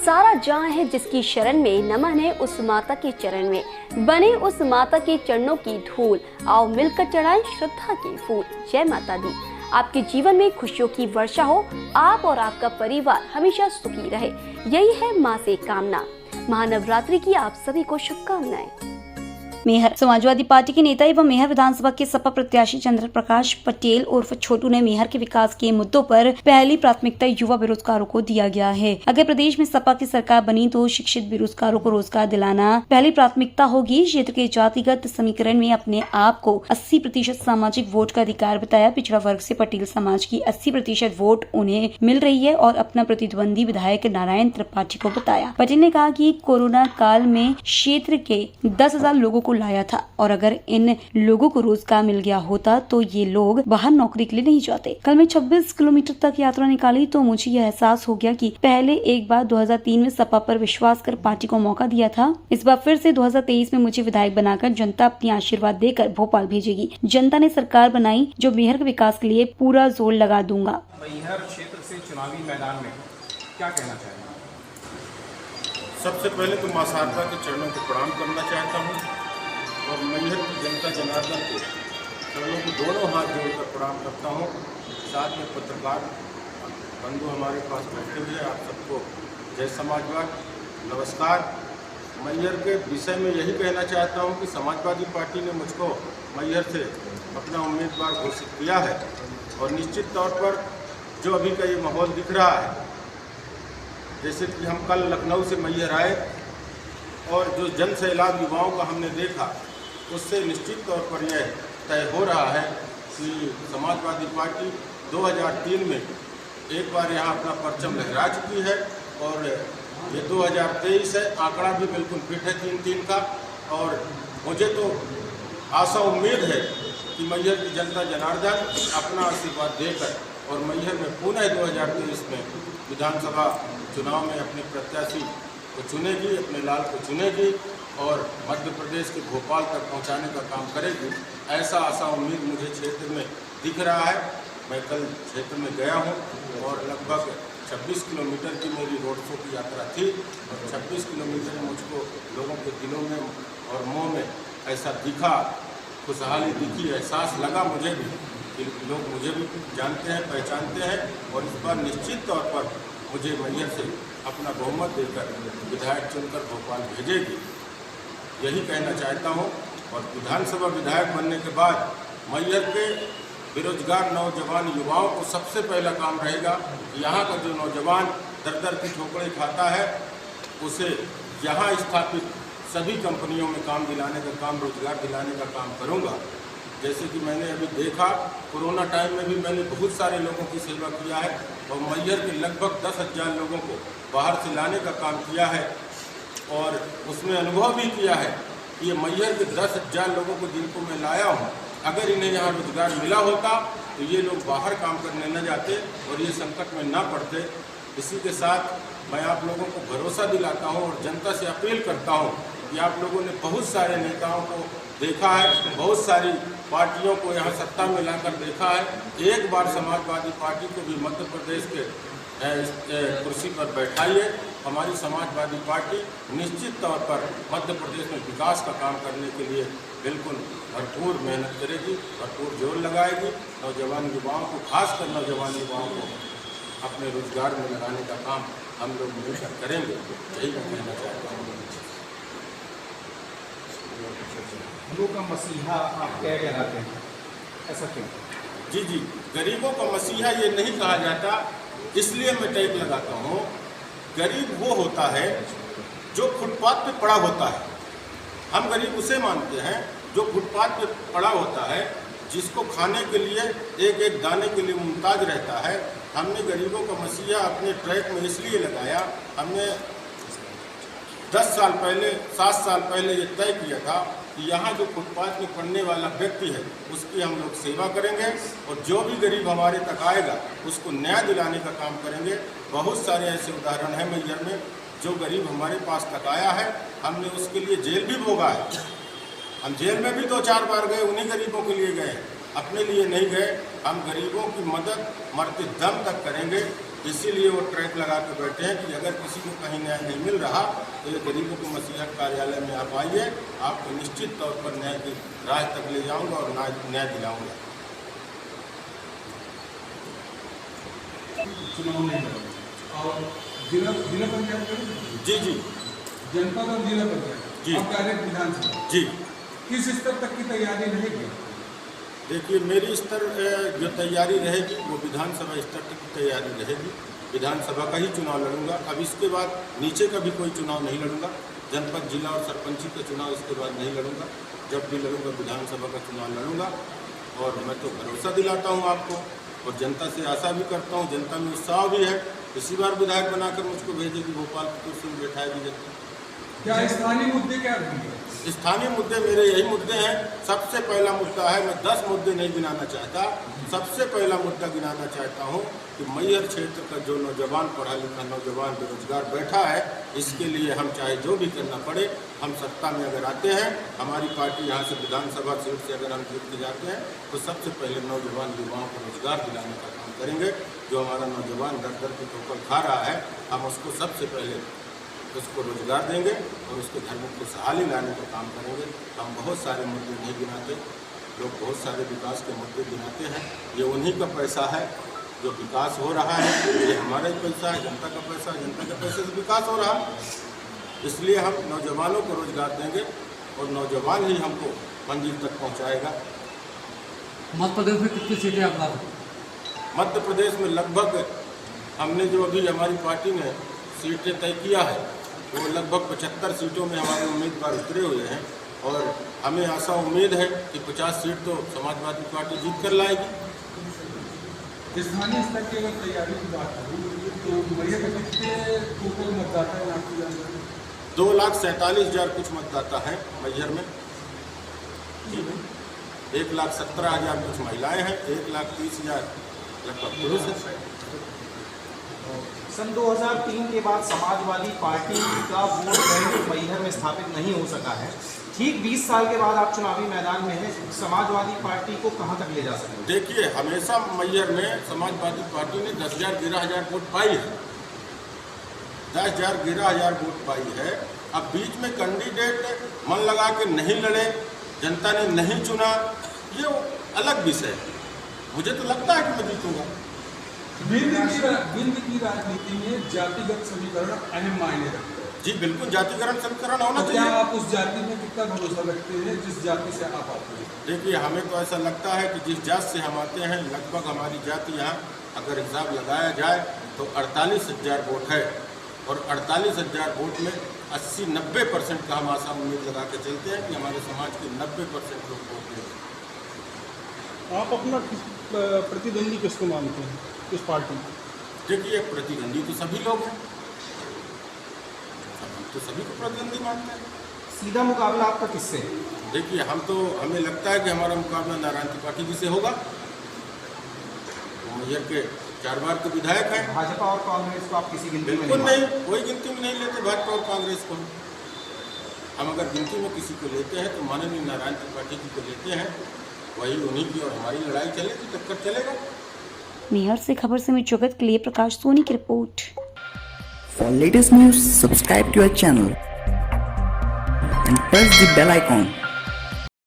सारा जहां है जिसकी शरण में, नमन है उस माता के चरण में। बने उस माता के चरणों की धूल, आओ मिलकर चढ़ाएं श्रद्धा के फूल। जय माता दी। आपके जीवन में खुशियों की वर्षा हो, आप और आपका परिवार हमेशा सुखी रहे, यही है माँ से कामना। महानवरात्रि की आप सभी को शुभकामनाएं। मेहर समाजवादी पार्टी के नेता एवं मेहर विधानसभा के सपा प्रत्याशी चंद्र प्रकाश पटेल उर्फ छोटू ने मेहर के विकास के मुद्दों पर पहली प्राथमिकता युवा बेरोजगारों को दिया गया है। अगर प्रदेश में सपा की सरकार बनी तो शिक्षित बेरोजगारों को रोजगार दिलाना पहली प्राथमिकता होगी। क्षेत्र के जातिगत समीकरण में अपने आप को 80% सामाजिक वोट का अधिकार बताया। पिछड़ा वर्ग से पटेल समाज की 80% वोट उन्हें मिल रही है और अपना प्रतिद्वंदी विधायक नारायण त्रिपाठी को बताया। पटेल ने कहा कि कोरोना काल में क्षेत्र के 10,000 लोगों को लाया था और अगर इन लोगों को रोजगार मिल गया होता तो ये लोग बाहर नौकरी के लिए नहीं जाते। कल मैं 26 किलोमीटर तक यात्रा निकाली तो मुझे यह एहसास हो गया कि पहले एक बार 2003 में सपा पर विश्वास कर पार्टी को मौका दिया था। इस बार फिर से 2023 में मुझे विधायक बनाकर जनता अपनी आशीर्वाद देकर भोपाल भेजेगी। जनता ने सरकार बनाई जो मेहर के विकास के लिए पूरा जोर लगा दूंगा। मैहर क्षेत्र से चुनावी मैदान में क्या कहना चाहेंगे? सबसे पहले तो मां शारदा के चरणों को प्रणाम करना चाहता हूँ और मैहर की जनता जनार्दन को चरणों को दोनों हाथ जोड़कर प्रणाम करता हूँ। साथ में पत्रकार बंधु हमारे पास बैठे हुए, आप सबको जय समाजवाद, नमस्कार। मैहर के विषय में यही कहना चाहता हूँ कि समाजवादी पार्टी ने मुझको मैहर से अपना उम्मीदवार घोषित किया है और निश्चित तौर पर जो अभी का ये माहौल दिख रहा है, जैसे कि हम कल लखनऊ से मैहर आए और जो जन सैलाब युवाओं का हमने देखा, उससे निश्चित तौर पर यह तय हो रहा है कि समाजवादी पार्टी 2003 में एक बार यहाँ अपना परचम लहरा चुकी है और ये 2023 है। आंकड़ा भी बिल्कुल फिट है 3-3 का और मुझे तो आशा उम्मीद है कि मैहर की जनता जनार्दन अपना आशीर्वाद देकर और मैहर में पुनः 2023 में विधानसभा चुनाव में अपने प्रत्याशी को चुनेगी, अपने लाल को चुनेगी और मध्य प्रदेश के भोपाल तक पहुंचाने का काम करेगी। ऐसा आशा उम्मीद मुझे क्षेत्र में दिख रहा है। मैं कल क्षेत्र में गया हूं और लगभग 26 किलोमीटर की मेरी रोड शो की यात्रा थी और 26 किलोमीटर मुझको लोगों के दिलों में और मुँह में ऐसा दिखा, खुशहाली दिखी, एहसास लगा मुझे भी कि लोग मुझे भी जानते हैं, पहचानते हैं और इस बार निश्चित तौर पर मुझे मैहर से अपना बहुमत देकर विधायक चुनकर भोपाल भेजेगी, यही कहना चाहता हूं। और विधानसभा विधायक बनने के बाद मैहर के बेरोजगार नौजवान युवाओं को सबसे पहला काम रहेगा कि यहाँ का जो नौजवान दर की ठोकरें खाता है उसे यहाँ स्थापित सभी कंपनियों में काम दिलाने का काम, रोजगार दिलाने का काम करूँगा। जैसे कि मैंने अभी देखा कोरोना टाइम में भी मैंने बहुत सारे लोगों की सेवा किया है और मैहर के लगभग 10,000 लोगों को बाहर से लाने का काम किया है और उसमें अनुभव भी किया है कि ये मैहर के 10,000 लोगों को जिनको मैं लाया हूँ, अगर इन्हें यहाँ रोजगार मिला होता तो ये लोग बाहर काम करने न जाते और ये संकट में न पड़ते। इसी के साथ मैं आप लोगों को भरोसा दिलाता हूँ और जनता से अपील करता हूँ कि आप लोगों ने बहुत सारे नेताओं को देखा है, बहुत सारी पार्टियों को यहाँ सत्ता में लाकर देखा है। एक बार समाजवादी पार्टी को भी मध्य प्रदेश के कुर्सी पर बैठाइए। हमारी समाजवादी पार्टी निश्चित तौर पर मध्य प्रदेश में विकास का काम करने के लिए बिल्कुल भरपूर मेहनत करेगी, भरपूर जोर लगाएगी। नौजवान युवाओं को, खासकर नौजवान युवाओं को अपने रोजगार में लगाने का काम हम लोग मिलकर करेंगे, यही मैं कहना चाहता हूँ। गरीबों का मसीहा आप क्या कहलाते हैं, ऐसा क्यों? जी, गरीबों का मसीहा ये नहीं कहा जाता, इसलिए मैं टैग लगाता हूँ। गरीब वो होता है जो फुटपाथ पे पड़ा होता है। हम गरीब उसे मानते हैं जो फुटपाथ पे पड़ा होता है, जिसको खाने के लिए एक एक दाने के लिए मुमताज रहता है। हमने गरीबों का मसीहा अपने ट्रैक में इसलिए लगाया, हमने 10 साल पहले, 7 साल पहले ये तय किया था कि यहाँ जो फुटपाथ में पड़ने वाला व्यक्ति है उसकी हम लोग सेवा करेंगे और जो भी गरीब हमारे तक आएगा उसको न्याय दिलाने का काम करेंगे। बहुत सारे ऐसे उदाहरण हैं मैहर में, जो गरीब हमारे पास तक आया है, हमने उसके लिए जेल भी भोगा है। हम जेल में भी 2-4 बार गए, उन्हीं गरीबों के लिए गए, अपने लिए नहीं गए। हम गरीबों की मदद मरते दम तक करेंगे। इसीलिए वो ट्रैक लगा के बैठे हैं कि अगर किसी को कहीं न्याय नहीं मिल रहा तो ये गरीबों को मसीहत कार्यालय में आप आइए, आपको निश्चित तौर पर न्याय की राह तक ले जाऊंगा और न्याय दिलाऊंगा। चुनाव नहीं लड़ा और जिला पंचायत करेंगे? जी जी जनपद और जिला पंचायत जी। और डायरेक्ट विधानसभा जी। किस स्तर तक की तैयारी रहेगी? देखिए, मेरी स्तर जो तैयारी रहेगी वो विधानसभा स्तर तक की तैयारी रहेगी। विधानसभा का ही चुनाव लड़ूंगा। अब इसके बाद नीचे का भी कोई चुनाव नहीं लड़ूंगा। जनपद, जिला और सरपंची का चुनाव इसके बाद नहीं लड़ूंगा। जब भी लड़ूंगा विधानसभा का चुनाव लड़ूंगा। और मैं तो भरोसा दिलाता हूं आपको और जनता से आशा भी करता हूं, जनता में उत्साह भी है। इसी बार विधायक बनाकर मुझको भेजेगी भोपाल की कुर्सी में बैठाएगी जनता। क्या स्थानीय मुद्दे क्या रहेंगे? स्थानीय मुद्दे मेरे यही मुद्दे हैं। सबसे पहला मुद्दा है, मैं 10 मुद्दे नहीं गिनाना चाहता, सबसे पहला मुद्दा गिनाना चाहता हूं कि मैहर क्षेत्र का जो नौजवान, पढ़ा लिखा नौजवान बेरोजगार बैठा है, इसके लिए हम चाहे जो भी करना पड़े, हम सत्ता में अगर आते हैं, हमारी पार्टी यहाँ से विधानसभा सीट से अगर हम जीत के जाते हैं तो सबसे पहले नौजवान युवाओं को रोजगार दिलाने का काम करेंगे। जो हमारा नौजवान दर दर की ठोकर खा रहा है, हम उसको सबसे पहले उसको रोजगार देंगे और उसके घर में खुशहाली लाने का काम करेंगे। हम बहुत सारे मुद्दे नहीं गिनाते, लोग बहुत सारे विकास के मुद्दे गिनाते हैं। ये उन्हीं का पैसा है जो विकास हो रहा है, ये हमारा ही पैसा है, जनता का पैसा है, जनता के पैसे से विकास हो रहा है। इसलिए हम नौजवानों को रोजगार देंगे और नौजवान ही हमको मंजिल तक पहुँचाएगा। मध्य प्रदेश में कितनी सीटें आप ला सकते? मध्य प्रदेश में लगभग हमने जो अभी हमारी पार्टी ने सीटें तय किया है वो लगभग 75 सीटों में हमारे उम्मीदवार उतरे हुए हैं और हमें आशा उम्मीद है कि 50 सीट तो समाजवादी पार्टी जीत कर लाएगी। स्थानीय स्तर की अगर तैयारी की बात करूँ तो मैहर में कितने टोटल मतदाता है आपकी जानकारी? 2,47,000 कुछ मतदाता हैं मैहर में। जी, 1,17,000 कुछ महिलाएं हैं, 1,30,000 लगभग पुरुष है। सन 2003 के बाद समाजवादी पार्टी का वोट बैंक मैहर में स्थापित नहीं हो सका है। ठीक 20 साल के बाद आप चुनावी मैदान में हैं, समाजवादी पार्टी को कहां तक ले जा सकते हैं? देखिए, हमेशा मैहर में समाजवादी पार्टी ने 10,000-11,000 वोट पाई है, 10,000-11,000 वोट पाई है। अब बीच में कैंडिडेट मन लगा के नहीं लड़े, जनता ने नहीं चुना, ये अलग विषय है। मुझे तो लगता है कि मैं जीतूंगा। विंध्य की राजनीति में जातिगत समीकरण अहम मायने रखते हैं। जी बिल्कुल, जातिकरण समीकरण होना तो क्या चाहिए। आप उस जाति में कितना भरोसा रखते हैं जिस जाति से आप आते हैं? देखिए, हमें तो ऐसा लगता है कि जिस जात से हम आते हैं, लगभग हमारी जाति यहाँ अगर हिसाब लगाया जाए तो 48,000 वोट है और 48,000 वोट में 80-90% का हम आशा उम्मीद लगा के चलते हैं कि हमारे समाज के 90% लोग वोट देंगे। आप अपना प्रतिद्वंदी किसको मानते हैं, किस पार्टी? देखिए, प्रतिद्वंदी तो सभी लोग हैं, हम तो सभी को प्रतिद्वंदी मानते हैं। सीधा मुकाबला आपका किससे है? देखिए, हमें लगता है कि हमारा मुकाबला नारायण त्रिपाठी जी से होगा। वो मैहर के 4 बार के विधायक हैं। भाजपा और कांग्रेस को आप किसी गिनती में बिल्कुल नहीं नहीं, कोई गिनती में नहीं लेते भाजपा और कांग्रेस को। हम अगर गिनती में किसी को लेते हैं तो माननीय नारायण त्रिपाठी जी को लेते हैं, वही उन्हीं की और हमारी लड़ाई चलेगी, टक्कर चलेगा। मैहर से खबर समित जगत के लिए प्रकाश सोनी की report. For latest news, subscribe to our channel and press the bell icon.